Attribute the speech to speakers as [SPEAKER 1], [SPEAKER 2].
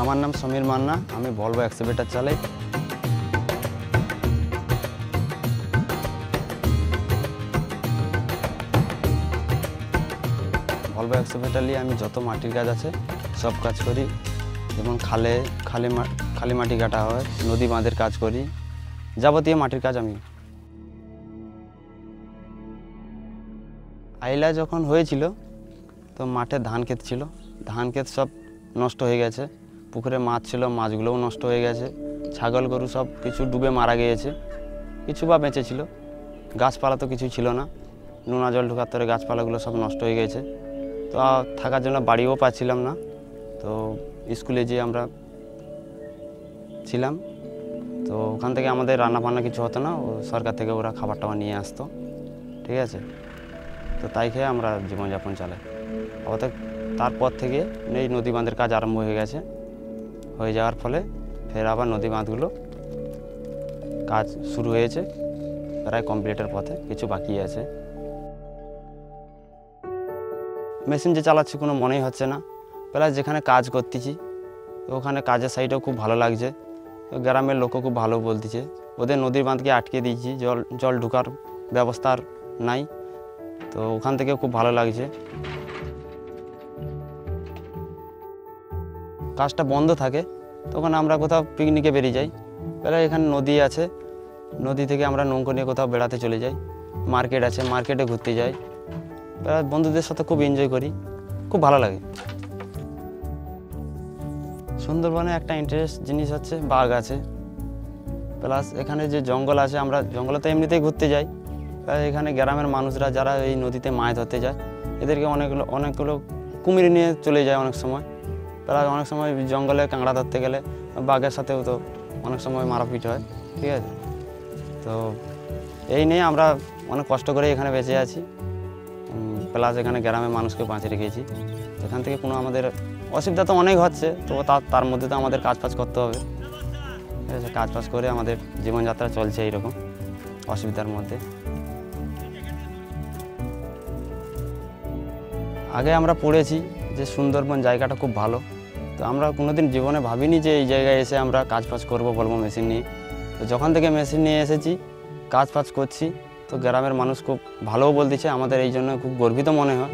[SPEAKER 1] আমার নাম সমীর মান্না, আমি ভলভো এক্সকেভেটর চালাই। ভলভো এক্সকেভেটর নিয়ে আমি যত মাটির কাজ আছে সব কাজ করি, যেমন খালি মাটি কাটা হয়, নদী বাঁধের কাজ করি, যাবতীয় মাটির কাজ আমি। আইলা যখন হয়েছিল তো মাঠে ধান ক্ষেত ছিল, ধান ক্ষেত সব নষ্ট হয়ে গেছে, পুকুরে মাছ ছিল, মাছগুলোও নষ্ট হয়ে গেছে, ছাগল গরু সব কিছু ডুবে মারা গিয়েছে, কিছু বা বেঁচে ছিল। গাছপালা তো কিছু ছিল না, নোনা জল ঢোকার তরে গাছপালাগুলো সব নষ্ট হয়ে গেছে। তো থাকার জন্য বাড়িও পাচ্ছিলাম না, তো স্কুলে যেয়ে আমরা ছিলাম। তো ওখান থেকে আমাদের রান্না বান্না কিছু হতো না, ও সরকার থেকে ওরা খাবার টাবার নিয়ে আসতো, ঠিক আছে। তো তাই খেয়ে আমরা জীবনযাপন চালাই। অর্থাৎ তারপর থেকে এই নদী বাঁধের কাজ আরম্ভ হয়ে গেছে, হয়ে যাওয়ার ফলে ফের আবার নদী বাঁধগুলো কাজ শুরু হয়েছে, প্রায় কমপ্লিটের পথে, কিছু বাকি আছে। মেশিন যে চালাচ্ছি কোনো মনেই হচ্ছে না, প্লাস যেখানে কাজ করতেছি তো ওখানে কাজের সাইডেও খুব ভালো লাগছে, গ্রামের লোকও খুব ভালো বলতেছে। ওদের নদীর বাঁধকে আটকে দিয়েছি, জল ঢোকার ব্যবস্থা আর নাই, তো ওখান থেকেও খুব ভালো লাগছে। কাজটা বন্ধ থাকে তখন আমরা কোথাও পিকনিকে বেরিয়ে যাই, প্রায় এখানে নদী আছে, নদী থেকে আমরা নৌকো নিয়ে কোথাও বেড়াতে চলে যাই, মার্কেট আছে, মার্কেটে ঘুরতে যাই, প্রায় বন্ধুদের সাথে খুব এনজয় করি, খুব ভালো লাগে। সুন্দরবনে একটা ইন্টারেস্ট জিনিস হচ্ছে বাঘ আছে, প্লাস এখানে যে জঙ্গল আছে, আমরা জঙ্গলে তো এমনিতেই ঘুরতে যাই, এখানে গ্রামের মানুষরা যারা এই নদীতে মাছ ধরতে যায় এদেরকে অনেকগুলো কুমির নিয়ে চলে যায় অনেক সময়। প্রায় অনেক সময় জঙ্গলে কাঁকড়া ধরতে গেলে বাঘের সাথেও তো অনেক সময় মারাপিট হয়, ঠিক আছে। তো এই নিয়ে আমরা অনেক কষ্ট করে এখানে বেঁচে আছি, প্লাস এখানে গ্রামের মানুষকে বাঁচিয়ে রেখেছি। এখান থেকে কোনো আমাদের অসুবিধা তো অনেক হচ্ছে, তো তার মধ্যে তো আমাদের কাজ করতে হবে, ঠিক আছে। কাজ করে আমাদের জীবনযাত্রা চলছে এইরকম অসুবিধার মধ্যে। আগে আমরা পড়েছি যে সুন্দরবন জায়গাটা খুব ভালো, তো আমরা কোনোদিন জীবনে ভাবিনি যে এই জায়গায় এসে আমরা কাজ করবো বলবো মেশিন নিয়ে। তো যখন থেকে মেশিন নিয়ে এসেছি, কাজ করছি, তো গ্রামের মানুষ খুব ভালোও বলতেছে, আমাদের এই জন্য খুব গর্বিত মনে হয়।